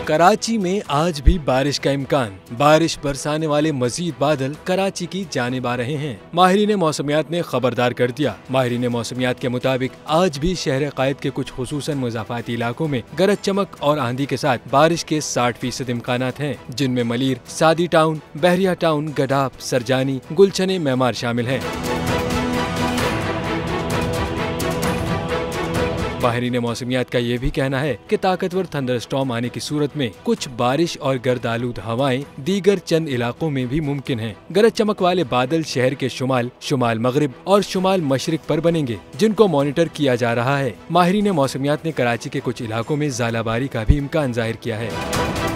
कराची में आज भी बारिश का इम्कान। बारिश बरसाने वाले मजीद बादल कराची की जानिब आ रहे हैं। माहिरीन मौसमियात ने खबरदार कर दिया। माहिरीन मौसमियात के मुताबिक आज भी शहर कायद के कुछ खुसूसन मुज़ाफ़ाती इलाकों में गरज चमक और आंधी के साथ बारिश के 60% इम्कानात हैं, जिनमें मलीर, सादी टाउन, बहरिया टाउन, गडाप, सरजानी, गुलशने मेमार शामिल हैं। माहिरीन मौसमियात का ये भी कहना है कि ताकतवर थंडरस्टॉर्म आने की सूरत में कुछ बारिश और गर्द आलूद हवाएं दीगर चंद इलाकों में भी मुमकिन हैं। गरज चमक वाले बादल शहर के शुमाल, शुमाल मगरिब और शुमाल मशरिक पर बनेंगे, जिनको मॉनिटर किया जा रहा है। माहिरीन मौसमियात ने कराची के कुछ इलाकों में ज़ालाबारी का भी इम्कान जाहिर किया है।